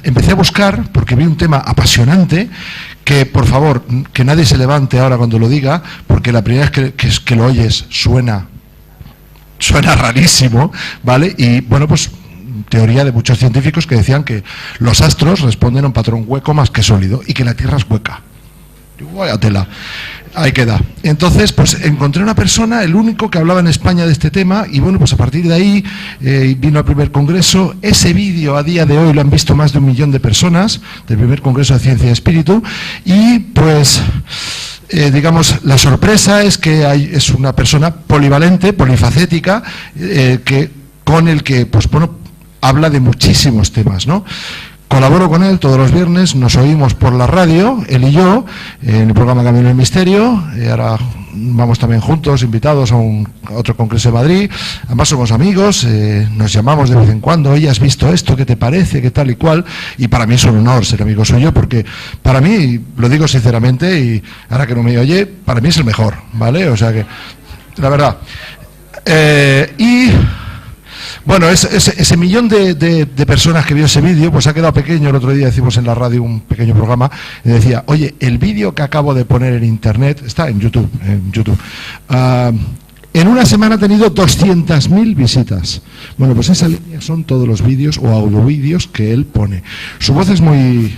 empecé a buscar, porque vi un tema apasionante, que por favor, que nadie se levante ahora cuando lo diga, porque la primera vez que lo oyes suena rarísimo, ¿vale? Y bueno, pues teoría de muchos científicos que decían que los astros responden a un patrón hueco más que sólido y que la Tierra es hueca. Digo, vaya tela, ahí queda. Entonces, pues encontré una persona, el único que hablaba en España de este tema, y bueno, pues a partir de ahí vino al primer congreso. Ese vídeo a día de hoy lo han visto más de 1 millón de personas, del primer congreso de Ciencia y Espíritu, y pues digamos, la sorpresa es que es una persona polivalente, polifacética, con el que, pues bueno, habla de muchísimos temas, ¿no? Colaboro con él todos los viernes, nos oímos por la radio, él y yo, en el programa Camino del Misterio. Ahora vamos también juntos, invitados a otro congreso de Madrid. Además somos amigos, nos llamamos de vez en cuando. Oye, ¿has visto esto? ¿Qué te parece? ¿Qué tal y cual? Y para mí es un honor ser amigo suyo, porque para mí, lo digo sinceramente, y ahora que no me oye, para mí es el mejor, ¿vale? O sea que, la verdad. Bueno, ese millón de personas que vio ese vídeo, pues ha quedado pequeño. El otro día decimos en la radio un pequeño programa, y decía, oye, el vídeo que acabo de poner en internet, está en YouTube, en una semana ha tenido 200.000 visitas. Bueno, pues esa línea son todos los vídeos o audiovídeos que él pone. Su voz es muy...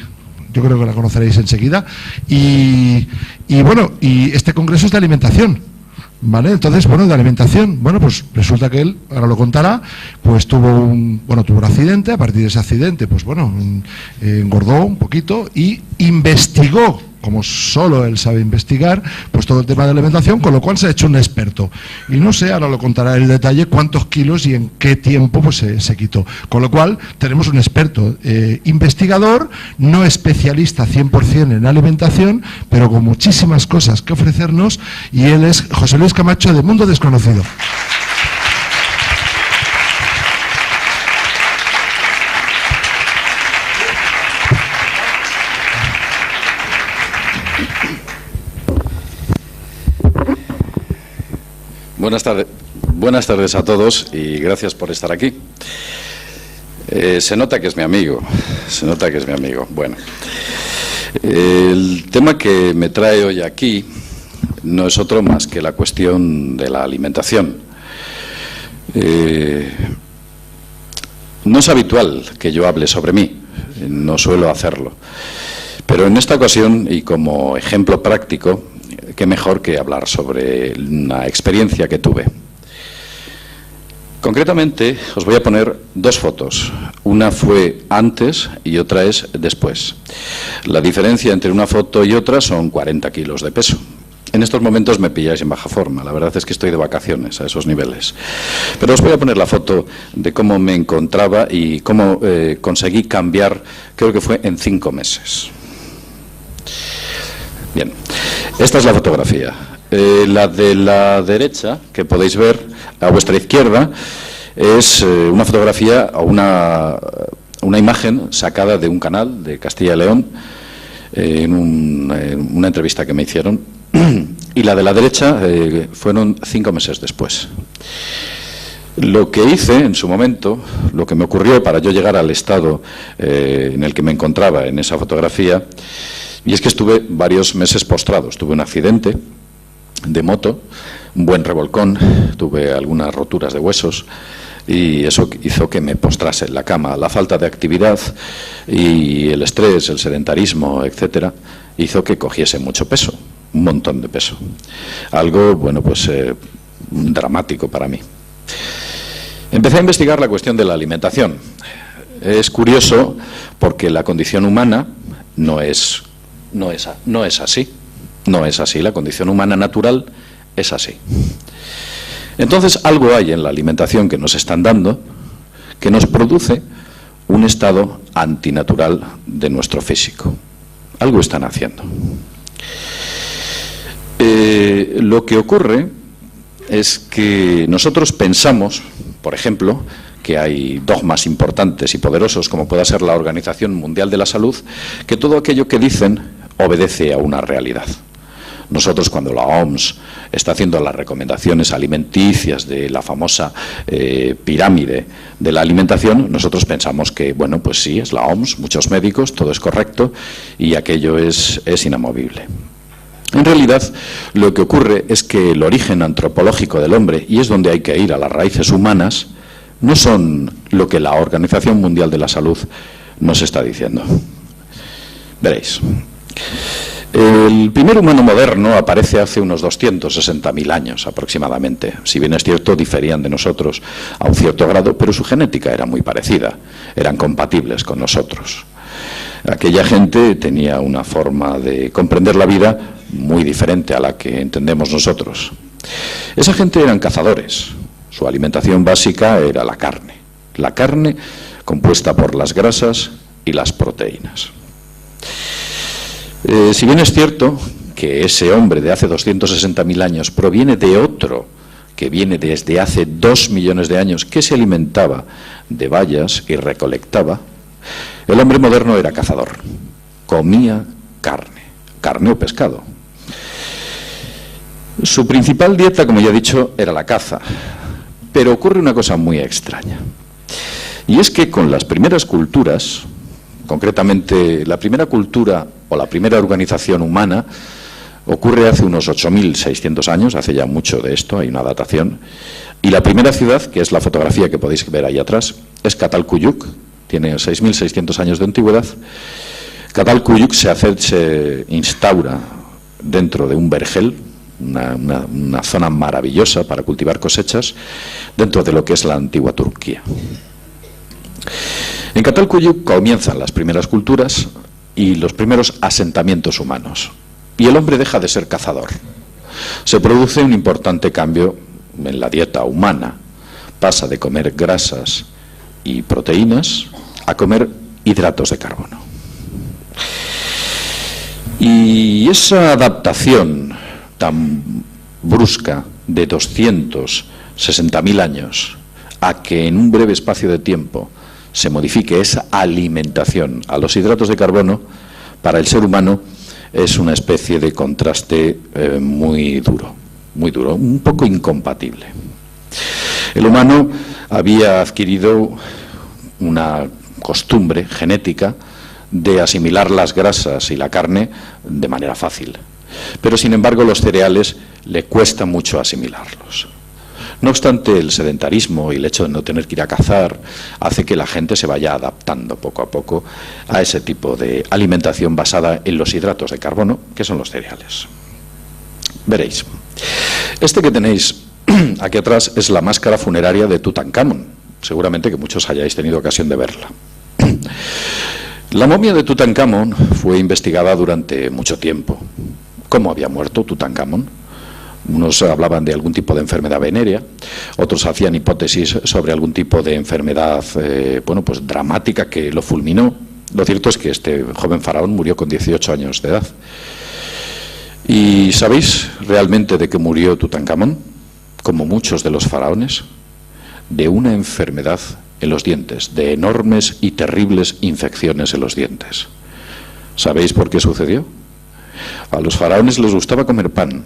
yo creo que la conoceréis enseguida. Y bueno, y este congreso es de alimentación. ¿Vale? Entonces, bueno, de alimentación, bueno, pues resulta que él, ahora lo contará, pues tuvo un accidente. A partir de ese accidente, pues bueno, engordó un poquito y investigó, como solo él sabe investigar, pues todo el tema de alimentación, con lo cual se ha hecho un experto. Y no sé, ahora lo contará en detalle cuántos kilos y en qué tiempo pues se quitó. Con lo cual tenemos un experto, investigador, no especialista 100% en alimentación, pero con muchísimas cosas que ofrecernos, y él es José Luis Camacho, de Mundo Desconocido. Buenas tardes a todos y gracias por estar aquí. Se nota que es mi amigo, Bueno, el tema que me trae hoy aquí no es otro más que la cuestión de la alimentación. No es habitual que yo hable sobre mí, no suelo hacerlo, pero en esta ocasión, y como ejemplo práctico, qué mejor que hablar sobre una experiencia que tuve. Concretamente, os voy a poner 2 fotos. Una fue antes y otra es después. La diferencia entre una foto y otra son 40 kilos de peso. En estos momentos me pilláis en baja forma, la verdad es que estoy de vacaciones a esos niveles. Pero os voy a poner la foto de cómo me encontraba y cómo conseguí cambiar, creo que fue en 5 meses. Bien, esta es la fotografía. La de la derecha, que podéis ver a vuestra izquierda, es una fotografía o una imagen sacada de un canal de Castilla y León en una entrevista que me hicieron. Y la de la derecha fueron 5 meses después. Lo que hice en su momento, lo que me ocurrió para yo llegar al estado en el que me encontraba en esa fotografía, y es que estuve varios meses postrados. Tuve un accidente de moto, un buen revolcón, tuve algunas roturas de huesos y eso hizo que me postrase en la cama. La falta de actividad y el estrés, el sedentarismo, etcétera, hizo que cogiese mucho peso, un montón de peso. Algo, bueno, pues dramático para mí. Empecé a investigar la cuestión de la alimentación. Es curioso porque la condición humana no es así. No es así, la condición humana natural es así. Entonces, algo hay en la alimentación que nos están dando que nos produce un estado antinatural de nuestro físico. Algo están haciendo. Lo que ocurre es que nosotros pensamos, por ejemplo, que hay dogmas importantes y poderosos, como pueda ser la Organización Mundial de la Salud, que todo aquello que dicen obedece a una realidad. Nosotros, cuando la OMS está haciendo las recomendaciones alimenticias de la famosa pirámide de la alimentación, nosotros pensamos que, bueno, pues sí, es la OMS, muchos médicos, todo es correcto y aquello es inamovible. En realidad, lo que ocurre es que el origen antropológico del hombre, y es donde hay que ir a las raíces humanas, no son lo que la Organización Mundial de la Salud nos está diciendo. Veréis. El primer humano moderno aparece hace unos 260.000 años aproximadamente. Si bien es cierto, diferían de nosotros a un cierto grado, pero su genética era muy parecida, eran compatibles con nosotros. Aquella gente tenía una forma de comprender la vida muy diferente a la que entendemos nosotros. Esa gente eran cazadores. Su alimentación básica era la carne compuesta por las grasas y las proteínas. Si bien es cierto que ese hombre de hace 260.000 años proviene de otro que viene desde hace 2 millones de años, que se alimentaba de bayas y recolectaba, el hombre moderno era cazador, comía carne o pescado. Su principal dieta, como ya he dicho, era la caza, pero ocurre una cosa muy extraña, y es que con las primeras culturas, concretamente la primera cultura o la primera organización humana, ocurre hace unos 8.600 años, hace ya mucho de esto, hay una datación, y la primera ciudad, que es la fotografía que podéis ver ahí atrás, es Catalcuyuk, tiene 6.600 años de antigüedad. Catalcuyuk se instaura dentro de un vergel, una zona maravillosa para cultivar cosechas, dentro de lo que es la antigua Turquía. En Catalcuyuk comienzan las primeras culturas y los primeros asentamientos humanos, y el hombre deja de ser cazador. Se produce un importante cambio en la dieta humana, pasa de comer grasas y proteínas a comer hidratos de carbono. Y esa adaptación tan brusca de 260.000 años a que en un breve espacio de tiempo se modifique esa alimentación a los hidratos de carbono, para el ser humano es una especie de contraste muy duro, un poco incompatible. El humano había adquirido una costumbre genética de asimilar las grasas y la carne de manera fácil, pero sin embargo los cereales le cuesta mucho asimilarlos. No obstante, el sedentarismo y el hecho de no tener que ir a cazar hace que la gente se vaya adaptando poco a poco a ese tipo de alimentación basada en los hidratos de carbono, que son los cereales. Veréis, este que tenéis aquí atrás es la máscara funeraria de Tutankamón. Seguramente que muchos hayáis tenido ocasión de verla. La momia de Tutankamón fue investigada durante mucho tiempo. ¿Cómo había muerto Tutankamón? Unos hablaban de algún tipo de enfermedad venérea, otros hacían hipótesis sobre algún tipo de enfermedad pues dramática que lo fulminó. Lo cierto es que este joven faraón murió con 18 años de edad. ¿Y sabéis realmente de qué murió Tutankamón? Como muchos de los faraones, de una enfermedad en los dientes, de enormes y terribles infecciones en los dientes. ¿Sabéis por qué sucedió? A los faraones les gustaba comer pan,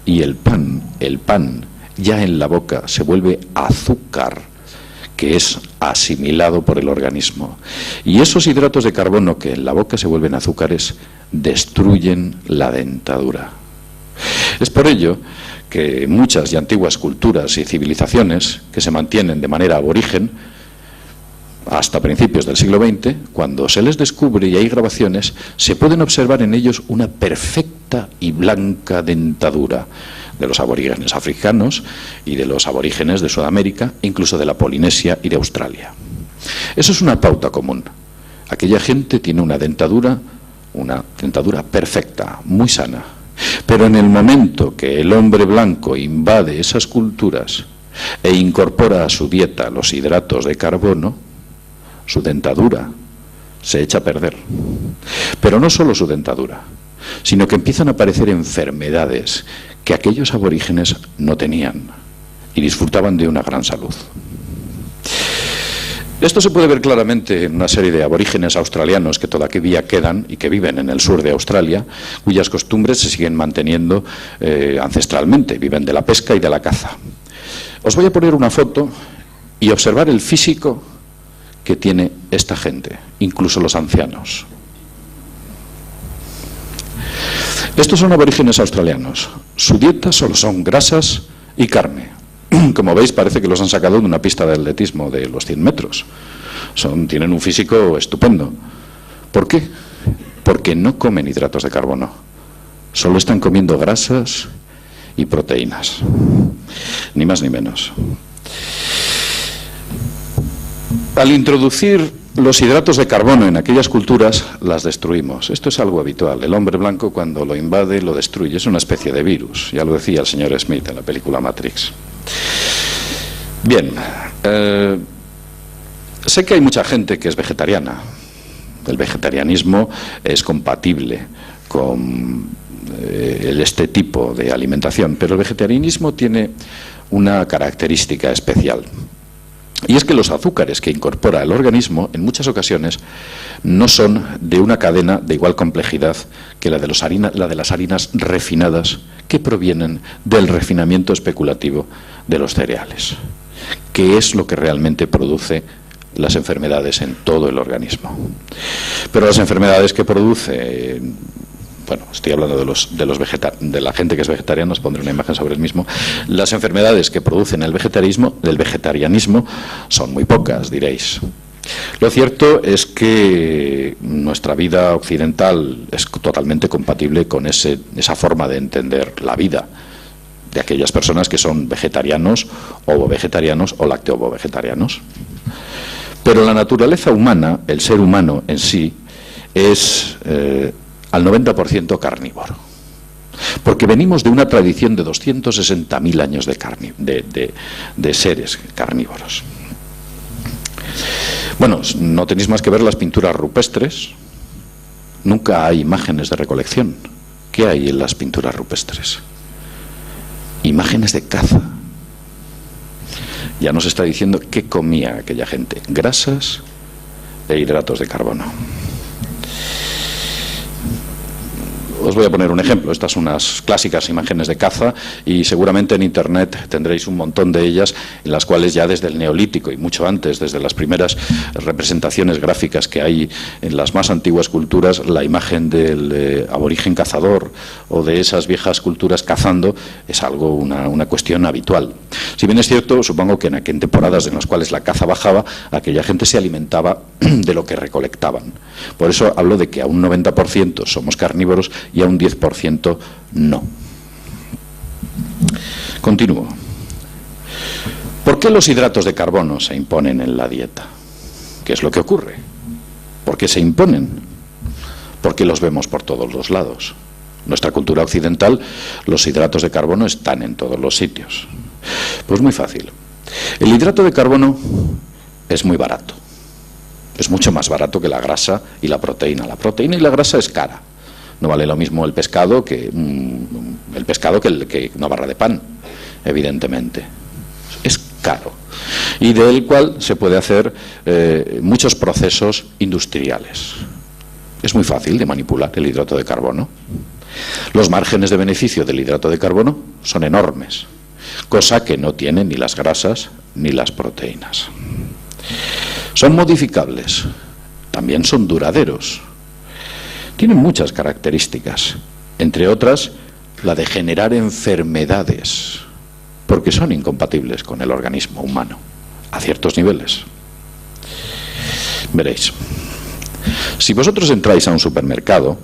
y el pan, ya en la boca se vuelve azúcar, que es asimilado por el organismo. Y esos hidratos de carbono que en la boca se vuelven azúcares destruyen la dentadura. Es por ello que muchas y antiguas culturas y civilizaciones que se mantienen de manera aborigen hasta principios del siglo XX, cuando se les descubre y hay grabaciones, se pueden observar en ellos una perfecta y blanca dentadura de los aborígenes africanos y de los aborígenes de Sudamérica, incluso de la Polinesia y de Australia. Eso es una pauta común. Aquella gente tiene una dentadura perfecta, muy sana. Pero en el momento que el hombre blanco invade esas culturas e incorpora a su dieta los hidratos de carbono, su dentadura se echa a perder. Pero no solo su dentadura, sino que empiezan a aparecer enfermedades que aquellos aborígenes no tenían y disfrutaban de una gran salud. Esto se puede ver claramente en una serie de aborígenes australianos que todavía quedan y que viven en el sur de Australia, cuyas costumbres se siguen manteniendo ancestralmente, viven de la pesca y de la caza. Os voy a poner una foto y observar el físico que tiene esta gente, incluso los ancianos. Estos son aborígenes australianos. Su dieta solo son grasas y carne. Como veis, parece que los han sacado de una pista de atletismo de los 100 metros. Tienen un físico estupendo. ¿Por qué? Porque no comen hidratos de carbono. Solo están comiendo grasas y proteínas. Ni más ni menos. Al introducir los hidratos de carbono en aquellas culturas, las destruimos. Esto es algo habitual. El hombre blanco, cuando lo invade, lo destruye. Es una especie de virus. Ya lo decía el señor Smith en la película Matrix. Bien, sé que hay mucha gente que es vegetariana. El vegetarianismo es compatible con este tipo de alimentación, pero el vegetarianismo tiene una característica especial. Y es que los azúcares que incorpora el organismo, en muchas ocasiones, no son de una cadena de igual complejidad que la de las harinas refinadas que provienen del refinamiento especulativo de los cereales, que es lo que realmente produce las enfermedades en todo el organismo. Pero las enfermedades que produce, bueno, estoy hablando de la gente que es vegetariana, os pondré una imagen sobre el mismo. Las enfermedades que producen el vegetarianismo son muy pocas, diréis. Lo cierto es que nuestra vida occidental es totalmente compatible con esa forma de entender la vida de aquellas personas que son vegetarianos, ovo-vegetarianos o lacteo-ovo-vegetarianos. Pero la naturaleza humana, el ser humano en sí, es al 90% carnívoro. Porque venimos de una tradición de 260.000 años de seres carnívoros. Bueno, no tenéis más que ver las pinturas rupestres. Nunca hay imágenes de recolección. ¿Qué hay en las pinturas rupestres? Imágenes de caza. Ya nos está diciendo qué comía aquella gente: grasas e hidratos de carbono. Os voy a poner un ejemplo. Estas son unas clásicas imágenes de caza y seguramente en Internet tendréis un montón de ellas en las cuales ya desde el Neolítico y mucho antes, desde las primeras representaciones gráficas que hay en las más antiguas culturas, la imagen del aborigen cazador o de esas viejas culturas cazando es algo, una cuestión habitual. Si bien es cierto, supongo que en temporadas en las cuales la caza bajaba, aquella gente se alimentaba de lo que recolectaban. Por eso hablo de que a un 90% somos carnívoros y a un 10% no. Continúo. ¿Por qué los hidratos de carbono se imponen en la dieta? ¿Qué es lo que ocurre? ¿Por qué se imponen? Porque los vemos por todos los lados. En nuestra cultura occidental, los hidratos de carbono están en todos los sitios. Pues muy fácil. El hidrato de carbono es muy barato. Es mucho más barato que la grasa y la proteína. La proteína y la grasa es cara. No vale lo mismo el pescado que una barra de pan, evidentemente. Es caro. Y del cual se puede hacer muchos procesos industriales. Es muy fácil de manipular el hidrato de carbono. Los márgenes de beneficio del hidrato de carbono son enormes, cosa que no tienen ni las grasas ni las proteínas. Son modificables, también son duraderos. Tienen muchas características, entre otras la de generar enfermedades, porque son incompatibles con el organismo humano, a ciertos niveles. Veréis, si vosotros entráis a un supermercado,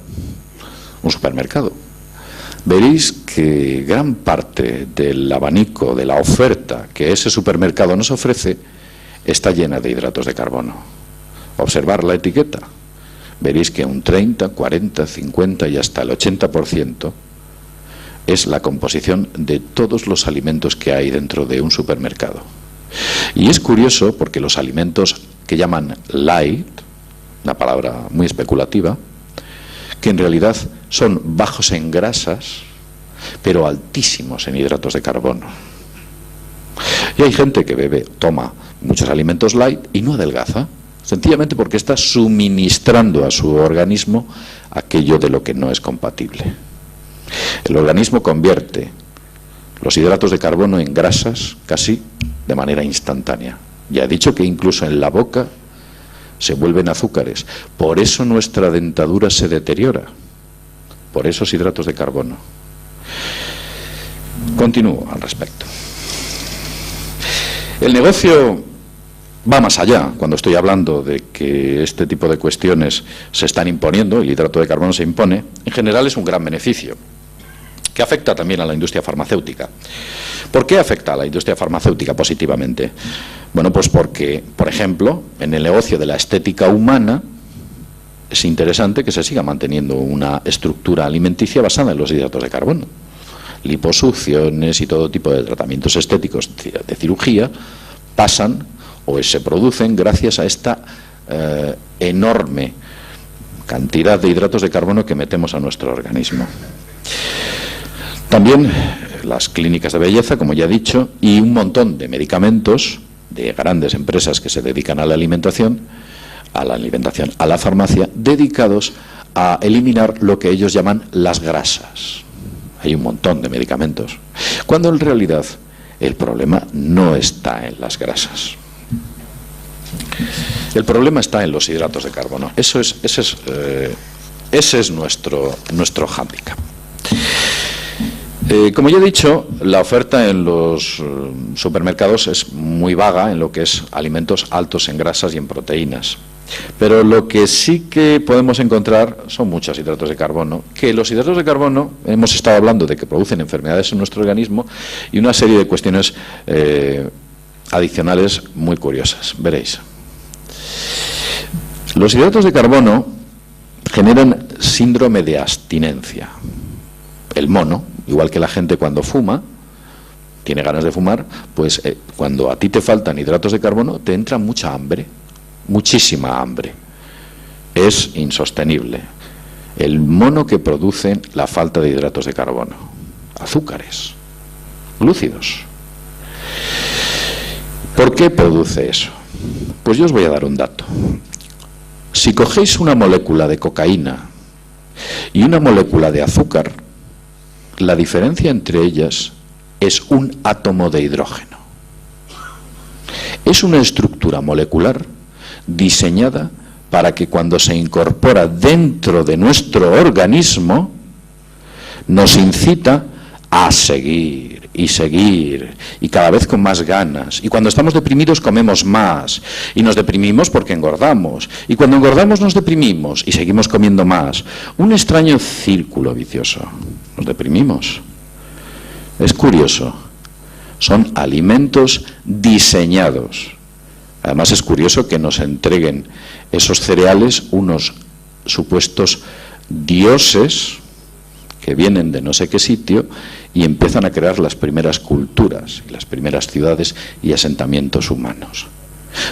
veréis que gran parte del abanico, de la oferta que ese supermercado nos ofrece, está llena de hidratos de carbono. Observar la etiqueta. Veréis que un 30, 40, 50 y hasta el 80% es la composición de todos los alimentos que hay dentro de un supermercado. Y es curioso porque los alimentos que llaman light, una palabra muy especulativa, que en realidad son bajos en grasas, pero altísimos en hidratos de carbono. Y hay gente que toma muchos alimentos light y no adelgaza, sencillamente porque está suministrando a su organismo aquello de lo que no es compatible. El organismo convierte los hidratos de carbono en grasas casi de manera instantánea. Ya he dicho que incluso en la boca se vuelven azúcares. Por eso nuestra dentadura se deteriora, por esos hidratos de carbono. Continúo al respecto. El negocio va más allá. Cuando estoy hablando de que este tipo de cuestiones se están imponiendo, el hidrato de carbono se impone, en general es un gran beneficio, que afecta también a la industria farmacéutica. ¿Por qué afecta a la industria farmacéutica positivamente? Bueno, pues porque, por ejemplo, en el negocio de la estética humana, es interesante que se siga manteniendo una estructura alimenticia basada en los hidratos de carbono. Liposucciones y todo tipo de tratamientos estéticos de cirugía pasan o se producen gracias a esta enorme cantidad de hidratos de carbono que metemos a nuestro organismo. También las clínicas de belleza, como ya he dicho, y un montón de medicamentos de grandes empresas que se dedican a la alimentación, a la farmacia, dedicados a eliminar lo que ellos llaman las grasas. Hay un montón de medicamentos, cuando en realidad el problema no está en las grasas. El problema está en los hidratos de carbono. Ese es nuestro hándicap. Como ya he dicho, la oferta en los supermercados es muy vaga en lo que es alimentos altos en grasas y en proteínas. Pero lo que sí que podemos encontrar son muchos hidratos de carbono, que los hidratos de carbono, hemos estado hablando de que producen enfermedades en nuestro organismo y una serie de cuestiones adicionales muy curiosas. Veréis. Los hidratos de carbono generan síndrome de abstinencia. El mono, igual que la gente cuando fuma, tiene ganas de fumar, pues cuando a ti te faltan hidratos de carbono, te entra mucha hambre, muchísima hambre. Es insostenible. El mono que produce la falta de hidratos de carbono, azúcares, glúcidos. ¿Por qué produce eso? Pues yo os voy a dar un dato. Si cogéis una molécula de cocaína y una molécula de azúcar, la diferencia entre ellas es un átomo de hidrógeno. Es una estructura molecular diseñada para que cuando se incorpora dentro de nuestro organismo nos incita a seguir y cada vez con más ganas. Y cuando estamos deprimidos comemos más y nos deprimimos porque engordamos. Y cuando engordamos nos deprimimos y seguimos comiendo más. Un extraño círculo vicioso. Nos deprimimos. Es curioso. Son alimentos diseñados. Además es curioso que nos entreguen esos cereales unos supuestos dioses que vienen de no sé qué sitio y empiezan a crear las primeras culturas, y las primeras ciudades y asentamientos humanos.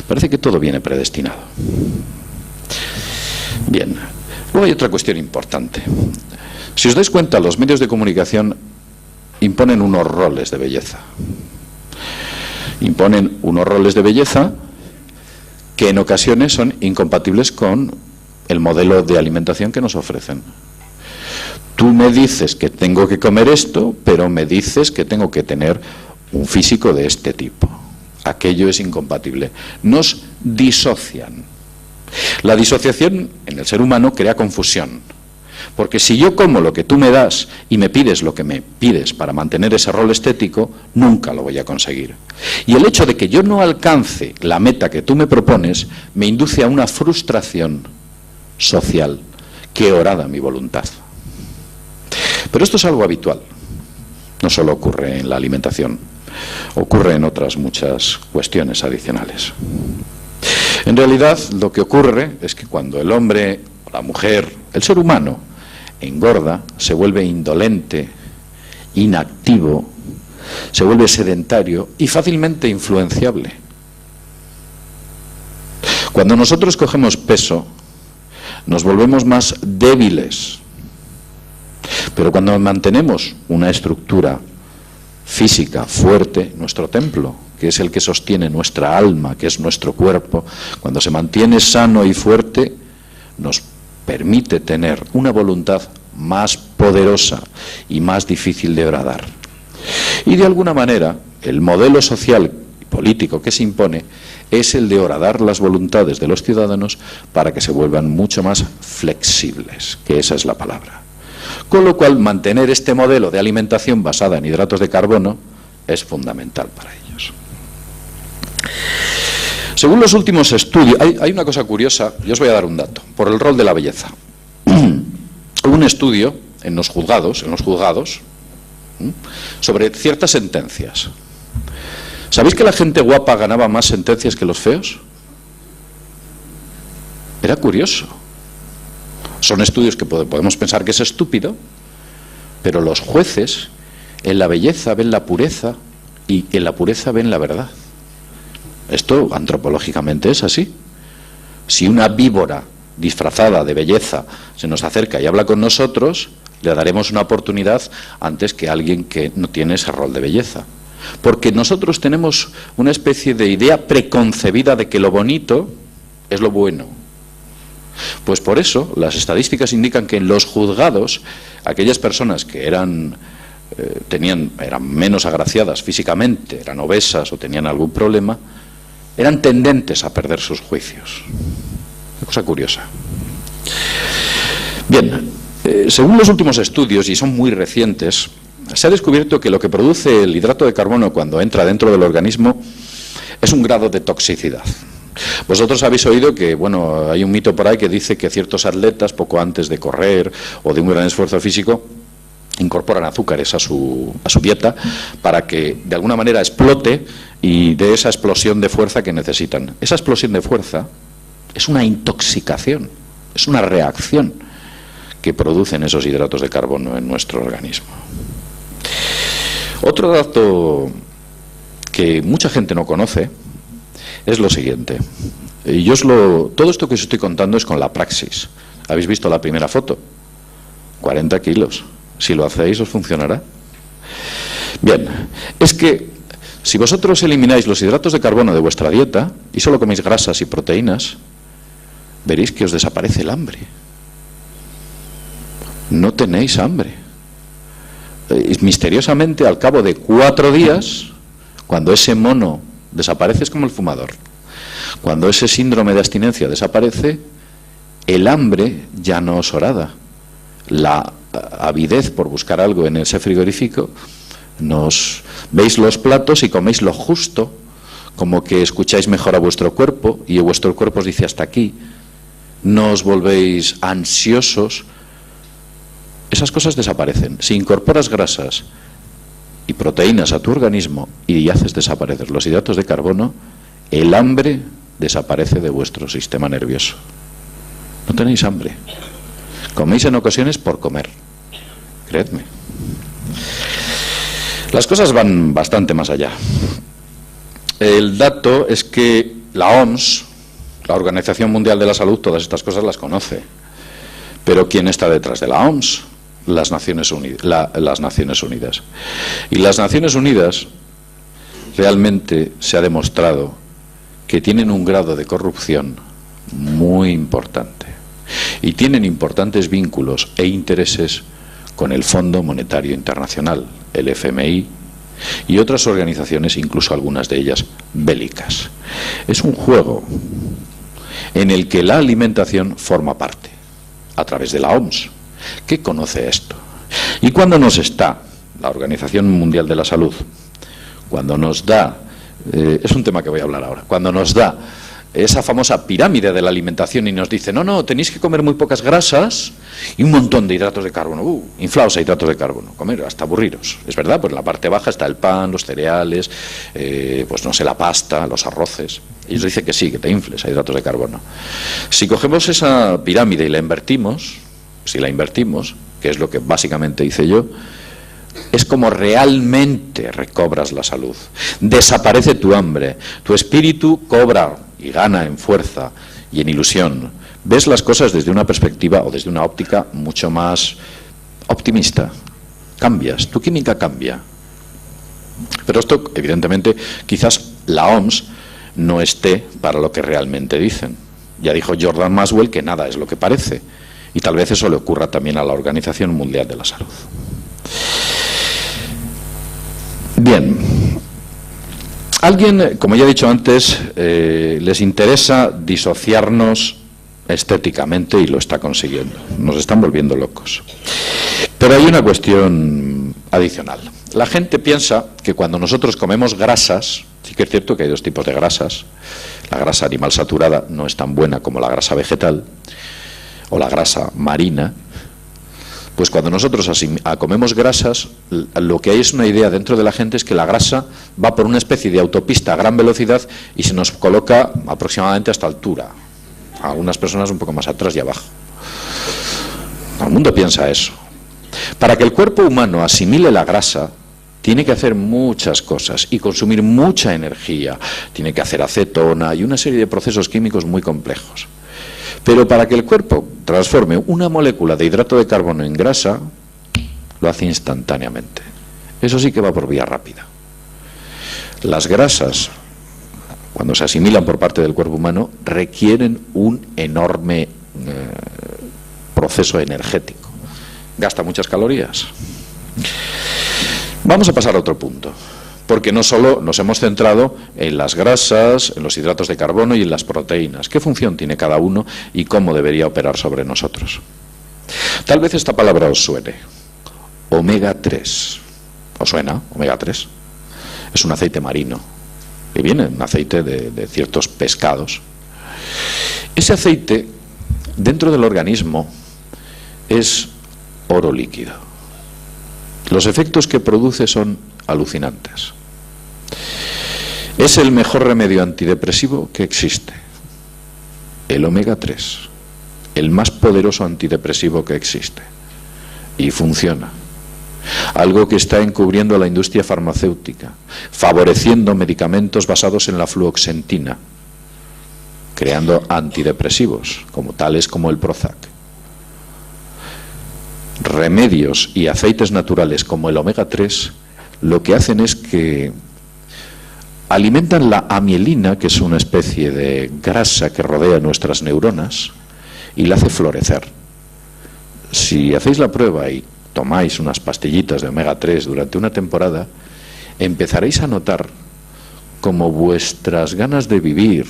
Parece que todo viene predestinado. Bien, luego hay otra cuestión importante. Si os dais cuenta, los medios de comunicación imponen unos roles de belleza. Imponen unos roles de belleza que en ocasiones son incompatibles con el modelo de alimentación que nos ofrecen. Tú me dices que tengo que comer esto, pero me dices que tengo que tener un físico de este tipo. Aquello es incompatible. Nos disocian. La disociación en el ser humano crea confusión. Porque si yo como lo que tú me das y me pides lo que me pides para mantener ese rol estético, nunca lo voy a conseguir. Y el hecho de que yo no alcance la meta que tú me propones me induce a una frustración social que horada mi voluntad. Pero esto es algo habitual. No solo ocurre en la alimentación, ocurre en otras muchas cuestiones adicionales. En realidad, lo que ocurre es que cuando el hombre, la mujer, el ser humano, engorda, se vuelve indolente, inactivo, se vuelve sedentario y fácilmente influenciable. Cuando nosotros cogemos peso, nos volvemos más débiles. Pero cuando mantenemos una estructura física fuerte, nuestro templo que es el que sostiene nuestra alma, que es nuestro cuerpo, cuando se mantiene sano y fuerte, nos permite tener una voluntad más poderosa y más difícil de bradar. Y de alguna manera, el modelo social y político que se impone es el de horadar las voluntades de los ciudadanos para que se vuelvan mucho más flexibles, que esa es la palabra. Con lo cual, mantener este modelo de alimentación basada en hidratos de carbono es fundamental para ellos. Según los últimos estudios, hay una cosa curiosa, yo os voy a dar un dato, por el rol de la belleza. Hubo un estudio en los juzgados, sobre ciertas sentencias. ¿Sabéis que la gente guapa ganaba más sentencias que los feos? Era curioso. Son estudios que podemos pensar que es estúpido, pero los jueces en la belleza ven la pureza y en la pureza ven la verdad. Esto antropológicamente es así. Si una víbora disfrazada de belleza se nos acerca y habla con nosotros, le daremos una oportunidad antes que a alguien que no tiene ese rol de belleza. Porque nosotros tenemos una especie de idea preconcebida de que lo bonito es lo bueno. Pues por eso las estadísticas indican que en los juzgados aquellas personas que eran menos agraciadas físicamente, eran obesas o tenían algún problema, eran tendentes a perder sus juicios. Una cosa curiosa. Bien, según los últimos estudios, y son muy recientes, se ha descubierto que lo que produce el hidrato de carbono cuando entra dentro del organismo es un grado de toxicidad. Vosotros habéis oído que, bueno, hay un mito por ahí que dice que ciertos atletas, poco antes de correr o de un gran esfuerzo físico, incorporan azúcares a su dieta para que de alguna manera explote y dé esa explosión de fuerza que necesitan. Esa explosión de fuerza es una intoxicación, es una reacción que producen esos hidratos de carbono en nuestro organismo. Otro dato que mucha gente no conoce es lo siguiente. Y todo esto que os estoy contando es con la praxis. ¿Habéis visto la primera foto? 40 kilos. Si lo hacéis, os funcionará. Bien, es que si vosotros elimináis los hidratos de carbono de vuestra dieta y solo coméis grasas y proteínas, veréis que os desaparece el hambre. No tenéis hambre. Misteriosamente, al cabo de 4 días, cuando ese mono desaparece, es como el fumador. Cuando ese síndrome de abstinencia desaparece, el hambre ya no os horada. La avidez por buscar algo en ese frigorífico, veis los platos y coméis lo justo, como que escucháis mejor a vuestro cuerpo y vuestro cuerpo os dice hasta aquí. No os volvéis ansiosos. Esas cosas desaparecen. Si incorporas grasas y proteínas a tu organismo y haces desaparecer los hidratos de carbono, el hambre desaparece de vuestro sistema nervioso. No tenéis hambre. Coméis en ocasiones por comer. Creedme. Las cosas van bastante más allá. El dato es que la OMS, la Organización Mundial de la Salud, todas estas cosas las conoce. Pero ¿quién está detrás de la OMS? Las Naciones Unidas. Y las Naciones Unidas realmente se ha demostrado que tienen un grado de corrupción muy importante y tienen importantes vínculos e intereses con el Fondo Monetario Internacional, el FMI, y otras organizaciones, incluso algunas de ellas bélicas. Es un juego en el que la alimentación forma parte, a través de la OMS, que conoce esto. Y cuando nos está la Organización Mundial de la Salud, cuando nos da, es un tema que voy a hablar ahora, cuando nos da esa famosa pirámide de la alimentación y nos dice, no, tenéis que comer muy pocas grasas y un montón de hidratos de carbono, inflaos a hidratos de carbono, comer hasta aburriros. Es verdad, pues en la parte baja está el pan, los cereales, pues no sé, la pasta, los arroces. Ellos dicen que sí, que te infles a hidratos de carbono. Si cogemos esa pirámide y la invertimos, que es lo que básicamente hice yo, es como realmente recobras la salud. Desaparece tu hambre, tu espíritu cobra y gana en fuerza y en ilusión. Ves las cosas desde una perspectiva o desde una óptica mucho más optimista. Cambias, tu química cambia. Pero esto, evidentemente, quizás la OMS no esté para lo que realmente dicen. Ya dijo Jordan Maswell que nada es lo que parece, y tal vez eso le ocurra también a la Organización Mundial de la Salud. Bien, alguien, como ya he dicho antes, les interesa disociarnos estéticamente y lo está consiguiendo. Nos están volviendo locos. Pero hay una cuestión adicional. La gente piensa que cuando nosotros comemos grasas, sí que es cierto que hay dos tipos de grasas. La grasa animal saturada no es tan buena como la grasa vegetal o la grasa marina. Pues cuando nosotros comemos grasas, lo que hay es una idea dentro de la gente, es que la grasa va por una especie de autopista a gran velocidad y se nos coloca aproximadamente a esta altura. A algunas personas un poco más atrás y abajo. El mundo piensa eso. Para que el cuerpo humano asimile la grasa, tiene que hacer muchas cosas y consumir mucha energía. Tiene que hacer acetona y una serie de procesos químicos muy complejos. Pero para que el cuerpo transforme una molécula de hidrato de carbono en grasa, lo hace instantáneamente. Eso sí que va por vía rápida. Las grasas, cuando se asimilan por parte del cuerpo humano, requieren un enorme proceso energético. Gasta muchas calorías. Vamos a pasar a otro punto, porque no solo nos hemos centrado en las grasas, en los hidratos de carbono y en las proteínas. ¿Qué función tiene cada uno y cómo debería operar sobre nosotros? Tal vez esta palabra os suene. Omega 3. ¿Os suena? Omega 3. Es un aceite marino, que viene un aceite de ciertos pescados. Ese aceite, dentro del organismo, es oro líquido. Los efectos que produce son alucinantes. Es el mejor remedio antidepresivo que existe. El omega 3, el más poderoso antidepresivo que existe. Y funciona. Algo que está encubriendo a la industria farmacéutica, favoreciendo medicamentos basados en la fluoxetina, creando antidepresivos, como tales como el Prozac. Remedios y aceites naturales como el omega 3 lo que hacen es que alimentan la amielina, que es una especie de grasa que rodea nuestras neuronas, y la hace florecer. Si hacéis la prueba y tomáis unas pastillitas de omega 3 durante una temporada, empezaréis a notar como vuestras ganas de vivir,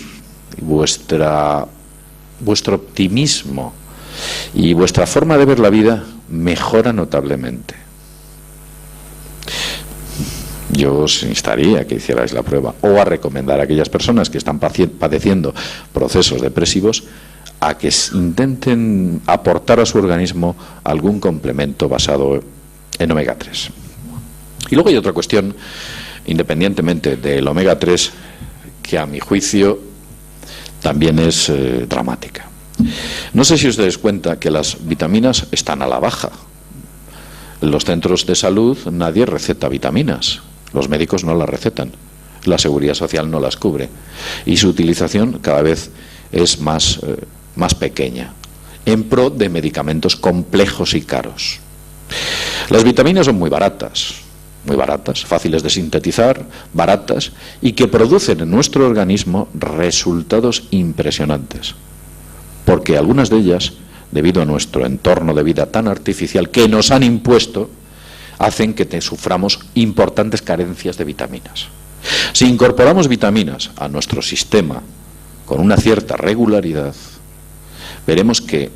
vuestro optimismo y vuestra forma de ver la vida mejora notablemente. Yo os instaría a que hicierais la prueba o a recomendar a aquellas personas que están padeciendo procesos depresivos a que intenten aportar a su organismo algún complemento basado en omega 3. Y luego hay otra cuestión, independientemente del omega 3, que a mi juicio también es dramática. No sé si os dais cuenta que las vitaminas están a la baja. En los centros de salud nadie receta vitaminas. Los médicos no las recetan. La Seguridad Social no las cubre. Y su utilización cada vez es más pequeña, en pro de medicamentos complejos y caros. Las vitaminas son muy baratas, fáciles de sintetizar, baratas, y que producen en nuestro organismo resultados impresionantes. Porque algunas de ellas, debido a nuestro entorno de vida tan artificial que nos han impuesto, hacen que suframos importantes carencias de vitaminas. Si incorporamos vitaminas a nuestro sistema con una cierta regularidad, veremos que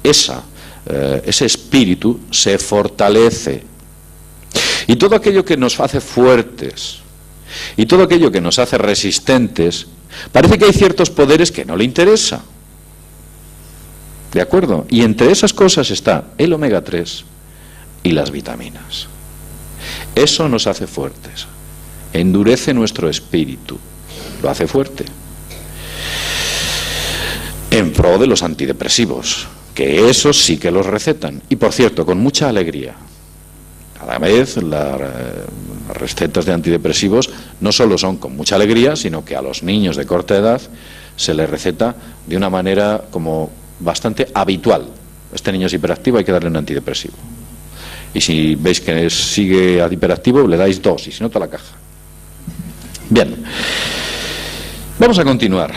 ese espíritu se fortalece. Y todo aquello que nos hace fuertes y todo aquello que nos hace resistentes, parece que hay ciertos poderes que no le interesa. ¿De acuerdo? Y entre esas cosas está el omega 3 y las vitaminas. Eso nos hace fuertes, endurece nuestro espíritu, lo hace fuerte. En pro de los antidepresivos, que esos sí que los recetan. Y por cierto, con mucha alegría. Cada vez las recetas de antidepresivos no solo son con mucha alegría, sino que a los niños de corta edad se les receta de una manera como bastante habitual. Este niño es hiperactivo, hay que darle un antidepresivo. Y si veis que sigue hiperactivo, le dais 2, y si no, toda la caja. Bien. Vamos a continuar.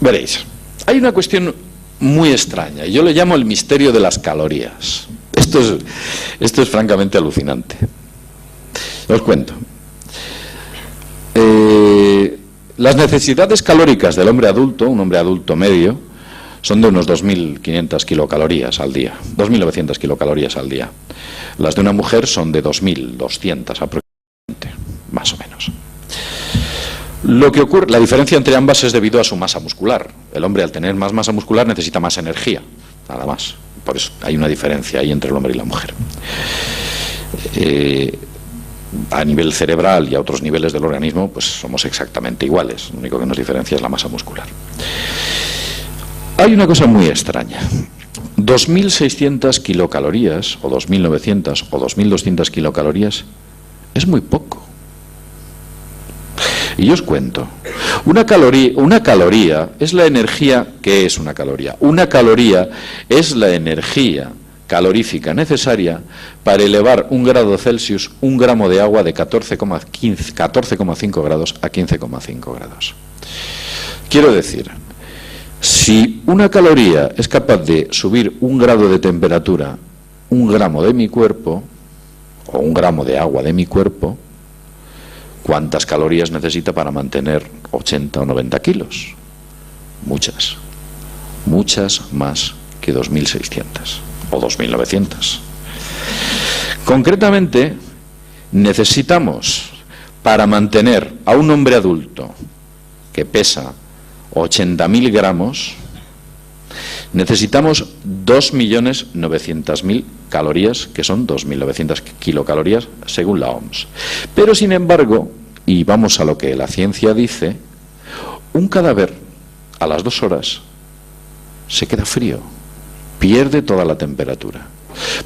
Veréis, hay una cuestión muy extraña, yo le llamo el misterio de las calorías. Esto es francamente alucinante. Os cuento. Las necesidades calóricas del hombre adulto, un hombre adulto medio, son de unos 2.500 kilocalorías al día, 2.900 kilocalorías al día. Las de una mujer son de 2.200 aproximadamente, más o menos. Lo que ocurre, la diferencia entre ambas es debido a su masa muscular. El hombre, al tener más masa muscular, necesita más energía, nada más. Por eso hay una diferencia ahí entre el hombre y la mujer. A nivel cerebral y a otros niveles del organismo, pues somos exactamente iguales. Lo único que nos diferencia es la masa muscular. Hay una cosa muy extraña. 2.600 kilocalorías, o 2.900, o 2.200 kilocalorías, es muy poco. Y yo os cuento. Una caloría es la energía. ¿Qué es una caloría? Una caloría es la energía calorífica necesaria para elevar 1 grado Celsius, 1 gramo de agua de 14,5 grados a 15,5 grados. Quiero decir, si una caloría es capaz de subir 1 grado de temperatura, 1 gramo de mi cuerpo, o 1 gramo de agua de mi cuerpo, ¿cuántas calorías necesita para mantener 80 o 90 kilos? Muchas. Muchas más que 2.600 o 2.900. Concretamente, necesitamos, para mantener a un hombre adulto que pesa 80.000 gramos, necesitamos 2.900.000 calorías, que son 2.900 kilocalorías según la OMS. Pero sin embargo, y vamos a lo que la ciencia dice, un cadáver a las 2 horas se queda frío, pierde toda la temperatura.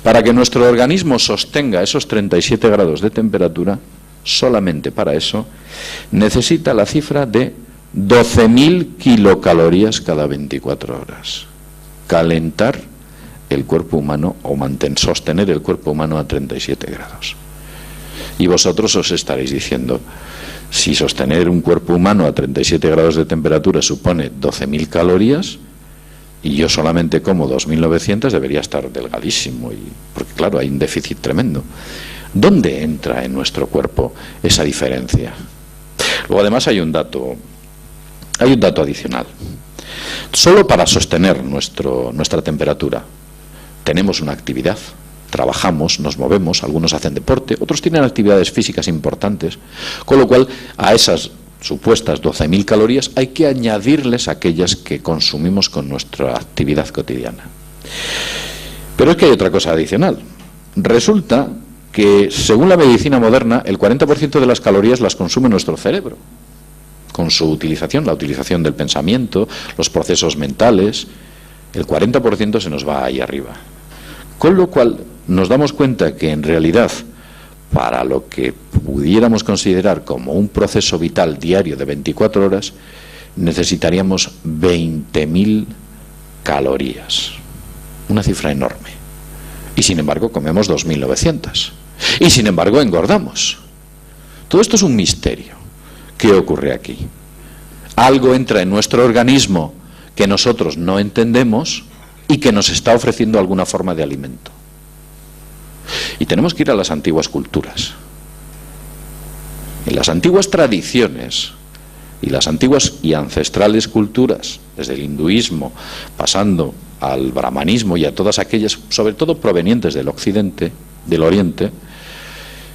Para que nuestro organismo sostenga esos 37 grados de temperatura, solamente para eso, necesita la cifra de 12.000 kilocalorías cada 24 horas. Calentar el cuerpo humano o sostener el cuerpo humano a 37 grados. Y vosotros os estaréis diciendo, si sostener un cuerpo humano a 37 grados de temperatura supone 12.000 calorías, y yo solamente como 2.900, debería estar delgadísimo, porque claro, hay un déficit tremendo. ¿Dónde entra en nuestro cuerpo esa diferencia? Luego además hay un dato adicional. Solo para sostener nuestra temperatura tenemos una actividad, trabajamos, nos movemos, algunos hacen deporte, otros tienen actividades físicas importantes, con lo cual a esas supuestas 12.000 calorías hay que añadirles aquellas que consumimos con nuestra actividad cotidiana. Pero es que hay otra cosa adicional. Resulta que, según la medicina moderna, el 40% de las calorías las consume nuestro cerebro, con su utilización, la utilización del pensamiento, los procesos mentales. El 40% se nos va ahí arriba. Con lo cual nos damos cuenta que en realidad, para lo que pudiéramos considerar como un proceso vital diario de 24 horas, necesitaríamos 20.000 calorías. Una cifra enorme. Y sin embargo comemos 2.900. Y sin embargo engordamos. Todo esto es un misterio. ¿Qué ocurre aquí? Algo entra en nuestro organismo que nosotros no entendemos y que nos está ofreciendo alguna forma de alimento. Y tenemos que ir a las antiguas culturas. En las antiguas tradiciones y las antiguas y ancestrales culturas, desde el hinduismo, pasando al brahmanismo y a todas aquellas, sobre todo provenientes del occidente, del oriente,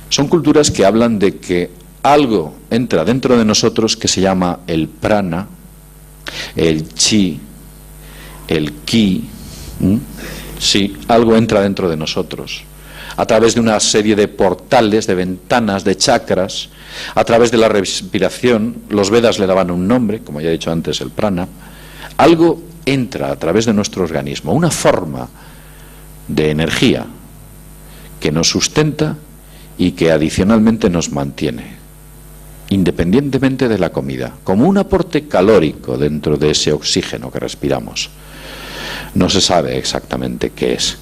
son culturas que hablan de que algo entra dentro de nosotros que se llama el prana, el chi, el ki. Sí, algo entra dentro de nosotros a través de una serie de portales, de ventanas, de chakras, a través de la respiración. Los Vedas le daban un nombre, como ya he dicho antes, el prana. Algo entra a través de nuestro organismo, una forma de energía que nos sustenta y que adicionalmente nos mantiene, independientemente de la comida, como un aporte calórico dentro de ese oxígeno que respiramos. No se sabe exactamente qué es,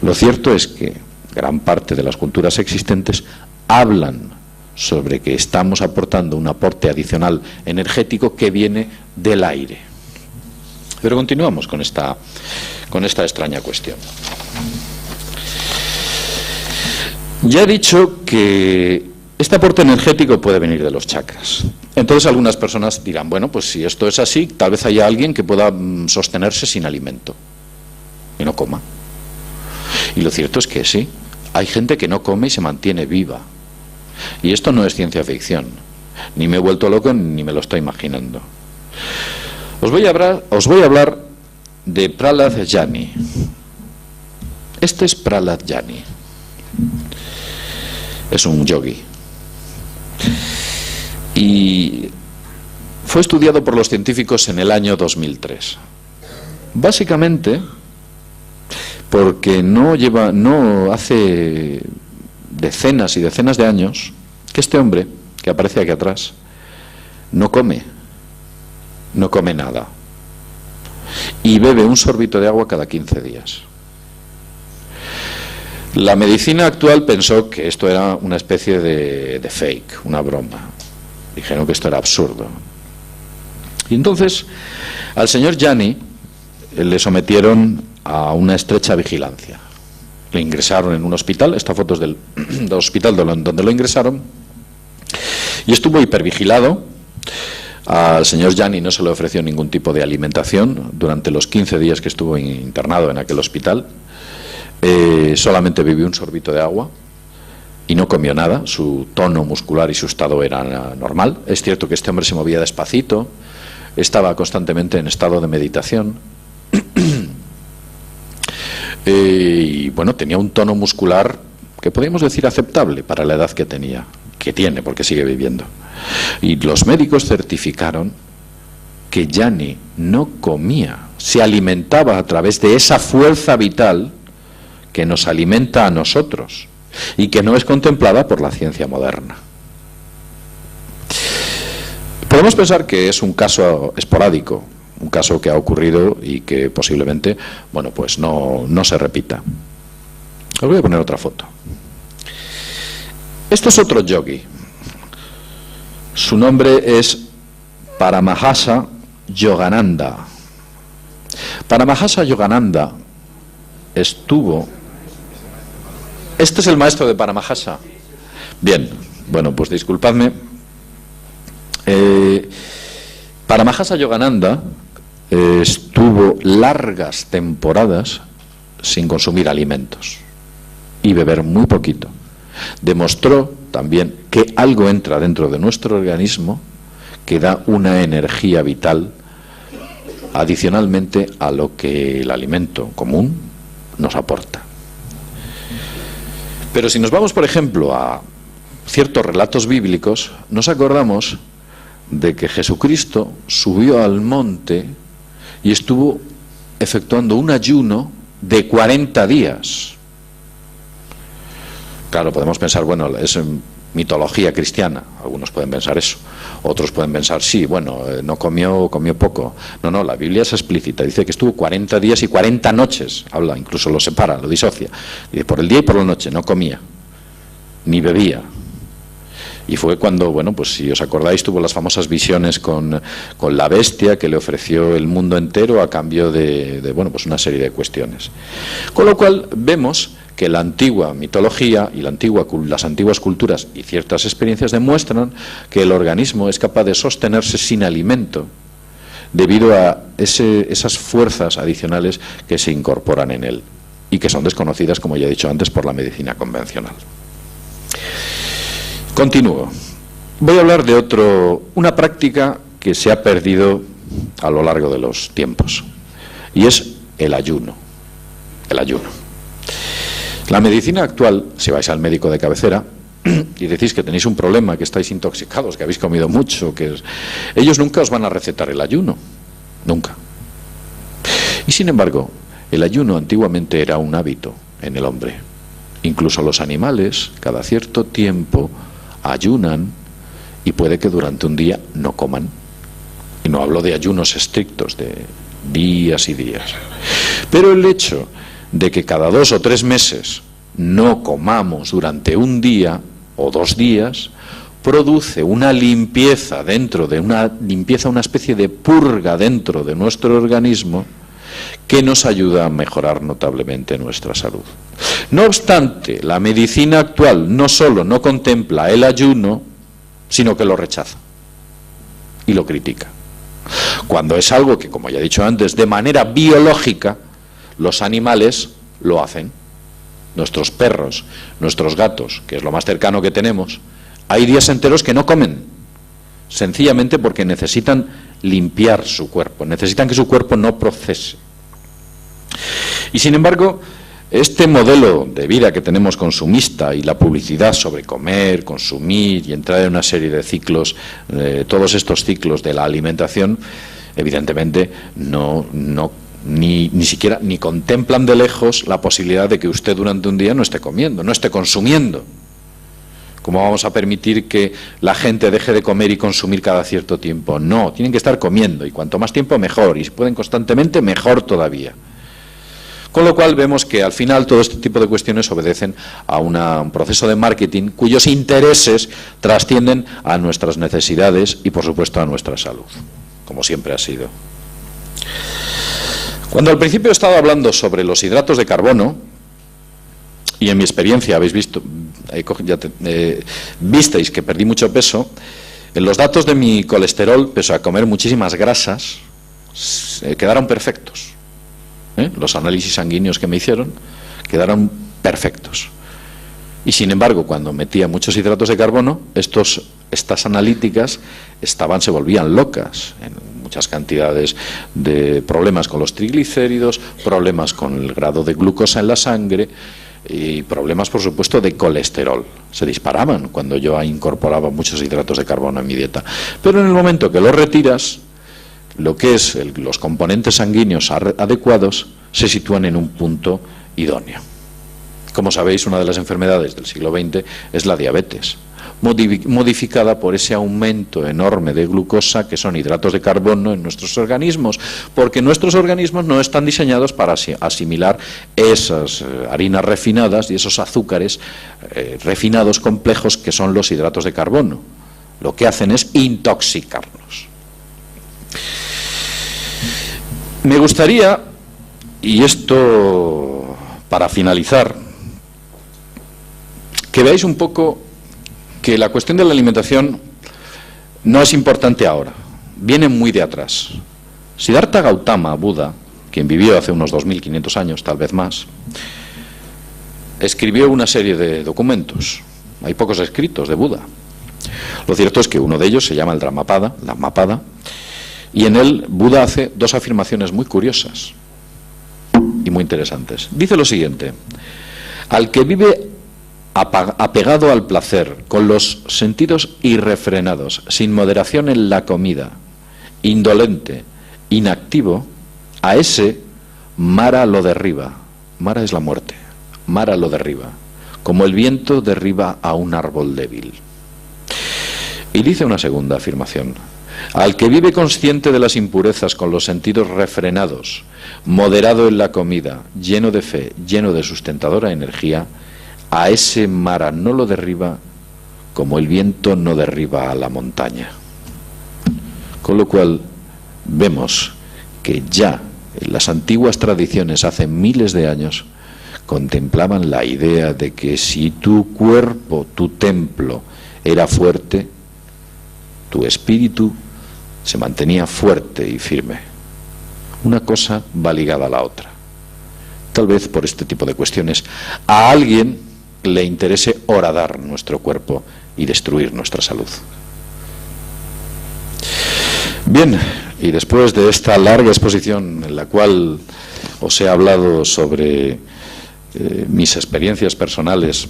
Lo cierto es que gran parte de las culturas existentes hablan sobre que estamos aportando un aporte adicional energético que viene del aire. Pero continuamos con esta extraña cuestión. Ya he dicho que este aporte energético puede venir de los chakras. Entonces algunas personas dirán, bueno, pues si esto es así, tal vez haya alguien que pueda sostenerse sin alimento y no coma. Y lo cierto es que sí, hay gente que no come y se mantiene viva. Y esto no es ciencia ficción. Ni me he vuelto loco ni me lo estoy imaginando. Os voy a hablar de Prahlad Jani. Este es Prahlad Jani. Es un yogi. Y fue estudiado por los científicos en el año 2003. Básicamente porque no hace decenas y decenas de años que este hombre, que aparece aquí atrás, no come nada y bebe un sorbito de agua cada 15 días. La medicina actual pensó que esto era una especie de fake, una broma. Dijeron que esto era absurdo. Y entonces al señor Jani le sometieron a una estrecha vigilancia. Le ingresaron en un hospital, esta foto es del hospital donde lo ingresaron, y estuvo hipervigilado. Al señor Jani no se le ofreció ningún tipo de alimentación durante los 15 días que estuvo internado en aquel hospital. Solamente bebió un sorbito de agua y no comió nada. Su tono muscular y su estado era normal. Es cierto que este hombre se movía despacito, estaba constantemente en estado de meditación y bueno, tenía un tono muscular que podríamos decir aceptable para la edad que tiene, porque sigue viviendo. Y los médicos certificaron que Jani no comía, se alimentaba a través de esa fuerza vital que nos alimenta a nosotros y que no es contemplada por la ciencia moderna. Podemos pensar que es un caso esporádico, un caso que ha ocurrido y que posiblemente, bueno, pues no se repita. Os voy a poner otra foto. Este es otro yogi. Su nombre es Paramahasa Yogananda. Paramahasa Yogananda estuvo... ¿Este es el maestro de Paramahasa? Bien, bueno, pues disculpadme. Paramahasa Yogananda estuvo largas temporadas sin consumir alimentos y beber muy poquito. Demostró también que algo entra dentro de nuestro organismo que da una energía vital adicionalmente a lo que el alimento común nos aporta. Pero si nos vamos, por ejemplo, a ciertos relatos bíblicos, nos acordamos de que Jesucristo subió al monte y estuvo efectuando un ayuno de 40 días. Claro, podemos pensar, bueno, es mitología cristiana, algunos pueden pensar eso, otros pueden pensar, sí, bueno, no comió poco. No, la Biblia es explícita, dice que estuvo 40 días y 40 noches, habla, incluso lo separa, lo disocia, dice, por el día y por la noche, no comía, ni bebía. Y fue cuando, bueno, pues si os acordáis, tuvo las famosas visiones con la bestia que le ofreció el mundo entero a cambio de bueno, pues una serie de cuestiones. Con lo cual vemos que la antigua mitología y las antiguas culturas y ciertas experiencias demuestran que el organismo es capaz de sostenerse sin alimento debido a esas fuerzas adicionales que se incorporan en él y que son desconocidas, como ya he dicho antes, por la medicina convencional. Continúo. Voy a hablar de una práctica que se ha perdido a lo largo de los tiempos, y es el ayuno. El ayuno. La medicina actual, si vais al médico de cabecera y decís que tenéis un problema, que estáis intoxicados, que habéis comido mucho, ellos nunca os van a recetar el ayuno. Nunca. Y sin embargo, el ayuno antiguamente era un hábito en el hombre. Incluso los animales, cada cierto tiempo, ayunan y puede que durante un día no coman. Y no hablo de ayunos estrictos de días y días. Pero el hecho de que cada 2 o 3 meses no comamos durante un día o 2 días, produce una limpieza una especie de purga dentro de nuestro organismo que nos ayuda a mejorar notablemente nuestra salud. No obstante, la medicina actual no solo no contempla el ayuno, sino que lo rechaza y lo critica. Cuando es algo que, como ya he dicho antes, de manera biológica, los animales lo hacen. Nuestros perros, nuestros gatos, que es lo más cercano que tenemos, hay días enteros que no comen, sencillamente porque necesitan limpiar su cuerpo, necesitan que su cuerpo no procese. Y sin embargo, este modelo de vida que tenemos consumista y la publicidad sobre comer, consumir y entrar en una serie de ciclos, todos estos ciclos de la alimentación, evidentemente ni siquiera contemplan de lejos la posibilidad de que usted durante un día no esté comiendo, no esté consumiendo. ¿Cómo vamos a permitir que la gente deje de comer y consumir cada cierto tiempo? No, tienen que estar comiendo, y cuanto más tiempo mejor, y si pueden constantemente, mejor todavía. Con lo cual vemos que al final todo este tipo de cuestiones obedecen a un proceso de marketing cuyos intereses trascienden a nuestras necesidades y por supuesto a nuestra salud, como siempre ha sido. Cuando al principio he estado hablando sobre los hidratos de carbono, y en mi experiencia habéis visto, visteis que perdí mucho peso, en los datos de mi colesterol, pese a comer muchísimas grasas, quedaron perfectos. Los análisis sanguíneos que me hicieron quedaron perfectos. Y sin embargo, cuando metía muchos hidratos de carbono, estas analíticas se volvían locas, en muchas cantidades de problemas con los triglicéridos, problemas con el grado de glucosa en la sangre y problemas, por supuesto, de colesterol. Se disparaban cuando yo incorporaba muchos hidratos de carbono en mi dieta. Pero en el momento que los retiras, lo que es los componentes sanguíneos adecuados se sitúan en un punto idóneo. Como sabéis, una de las enfermedades del siglo XX es la diabetes, modificada por ese aumento enorme de glucosa que son hidratos de carbono en nuestros organismos, porque nuestros organismos no están diseñados para asimilar esas harinas refinadas y esos azúcares refinados complejos que son los hidratos de carbono. Lo que hacen es intoxicarnos. Me gustaría, y esto para finalizar, que veáis un poco que la cuestión de la alimentación no es importante ahora, viene muy de atrás. Siddhartha Gautama, Buda, quien vivió hace unos 2500 años, tal vez más, escribió una serie de documentos. Hay pocos escritos de Buda. Lo cierto es que uno de ellos se llama el Dhammapada, y en él Buda hace 2 afirmaciones muy curiosas y muy interesantes. Dice lo siguiente: al que vive apegado al placer, con los sentidos irrefrenados, sin moderación en la comida, indolente, inactivo, a ese Mara lo derriba. Mara es la muerte. Mara lo derriba, como el viento derriba a un árbol débil. Y dice una segunda afirmación: al que vive consciente de las impurezas, con los sentidos refrenados, moderado en la comida, lleno de fe, lleno de sustentadora energía, a ese Mara no lo derriba como el viento no derriba a la montaña. Con lo cual vemos que ya en las antiguas tradiciones, hace miles de años, contemplaban la idea de que si tu cuerpo, tu templo, era fuerte, tu espíritu se mantenía fuerte y firme. Una cosa va ligada a la otra. Tal vez por este tipo de cuestiones a alguien le interese horadar nuestro cuerpo y destruir nuestra salud. Bien, y después de esta larga exposición en la cual os he hablado sobre mis experiencias personales,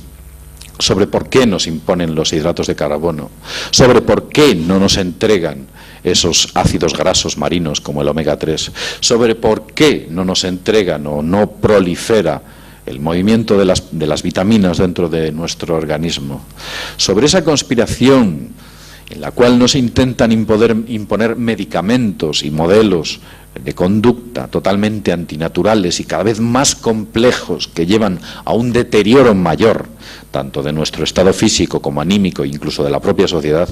sobre por qué nos imponen los hidratos de carbono, sobre por qué no nos entregan esos ácidos grasos marinos como el omega 3, sobre por qué no nos entregan o no prolifera el movimiento de las vitaminas dentro de nuestro organismo, sobre esa conspiración en la cual nos intentan imponer medicamentos y modelos de conducta totalmente antinaturales y cada vez más complejos que llevan a un deterioro mayor, tanto de nuestro estado físico como anímico e incluso de la propia sociedad,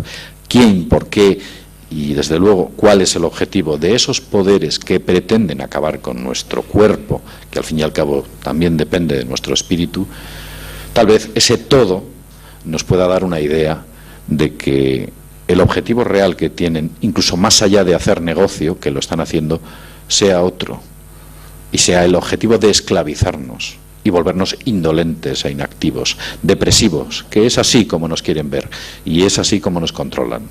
quién, por qué y desde luego cuál es el objetivo de esos poderes que pretenden acabar con nuestro cuerpo, que al fin y al cabo también depende de nuestro espíritu, tal vez ese todo nos pueda dar una idea de que el objetivo real que tienen, incluso más allá de hacer negocio, que lo están haciendo, sea otro, y sea el objetivo de esclavizarnos y volvernos indolentes e inactivos, depresivos, que es así como nos quieren ver y es así como nos controlan.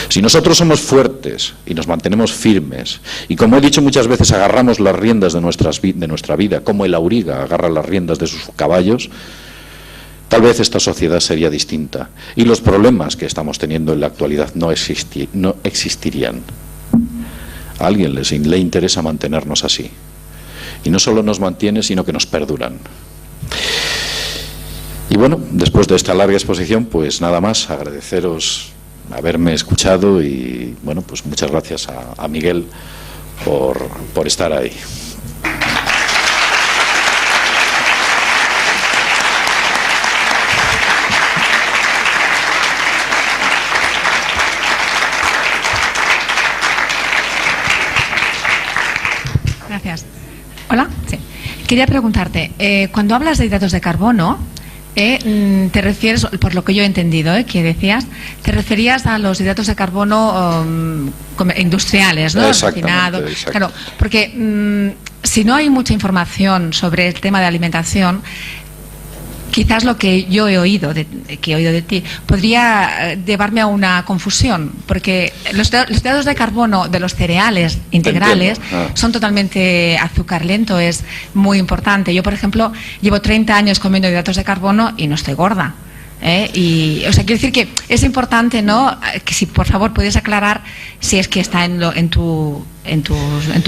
Si nosotros somos fuertes y nos mantenemos firmes y, como he dicho muchas veces, agarramos las riendas de nuestra vida, como el auriga agarra las riendas de sus caballos, tal vez esta sociedad sería distinta y los problemas que estamos teniendo en la actualidad no existirían. A alguien le interesa mantenernos así. Y no solo nos mantiene, sino que nos perduran. Y bueno, después de esta larga exposición, pues nada más, agradeceros haberme escuchado y bueno, pues muchas gracias a Miguel por estar ahí. Gracias. Hola. Sí. Quería preguntarte, cuando hablas de hidratos de carbono, te refieres, por lo que yo he entendido, que decías, te referías a los hidratos de carbono industriales, ¿no? Exactamente. Claro, porque si no hay mucha información sobre el tema de alimentación, quizás lo que yo he oído de ti podría llevarme a una confusión, porque los hidratos de carbono de los cereales integrales son totalmente azúcar lento, es muy importante. Yo, por ejemplo, llevo 30 años comiendo hidratos de carbono y no estoy gorda. Y, o sea, quiero decir que es importante, ¿no?, que si por favor puedes aclarar, si es que está en tu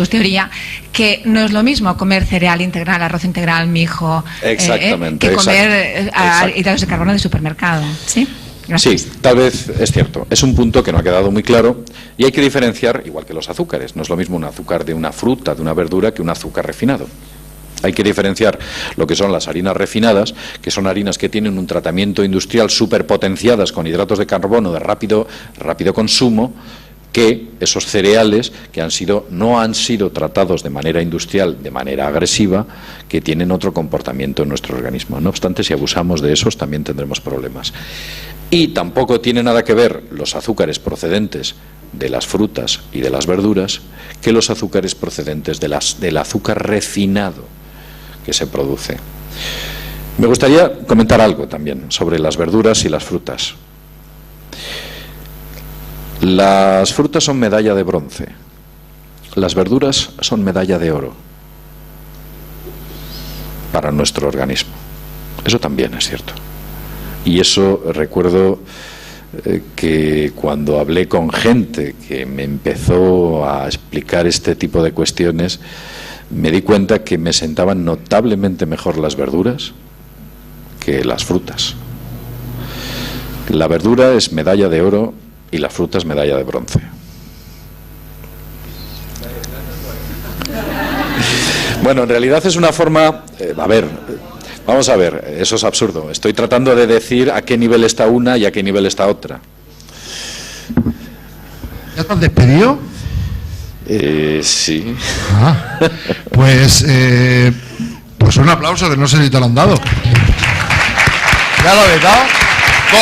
teoría, que no es lo mismo comer cereal integral, arroz integral, mijo, que comer hidratos de carbono de supermercado. ¿Sí? Gracias. Sí, tal vez es cierto. Es un punto que no ha quedado muy claro y hay que diferenciar, igual que los azúcares. No es lo mismo un azúcar de una fruta, de una verdura, que un azúcar refinado. Hay que diferenciar lo que son las harinas refinadas, que son harinas que tienen un tratamiento industrial superpotenciadas con hidratos de carbono de rápido consumo, que esos cereales que no han sido tratados de manera industrial, de manera agresiva, que tienen otro comportamiento en nuestro organismo. No obstante, si abusamos de esos también tendremos problemas. Y tampoco tiene nada que ver los azúcares procedentes de las frutas y de las verduras que los azúcares procedentes del azúcar refinado que se produce. Me gustaría comentar algo también sobre las verduras y las frutas. Las frutas son medalla de bronce, las verduras son medalla de oro para nuestro organismo. Eso también es cierto. Y eso recuerdo que cuando hablé con gente que me empezó a explicar este tipo de cuestiones, me di cuenta que me sentaban notablemente mejor las verduras que las frutas. La verdura es medalla de oro y la fruta es medalla de bronce. Bueno, en realidad es una forma... vamos a ver, eso es absurdo. Estoy tratando de decir a qué nivel está una y a qué nivel está otra. ¿Ya te has despedido? Sí. Pues un aplauso, que no sé si te lo han dado. ¿Ya lo habéis dado? 2.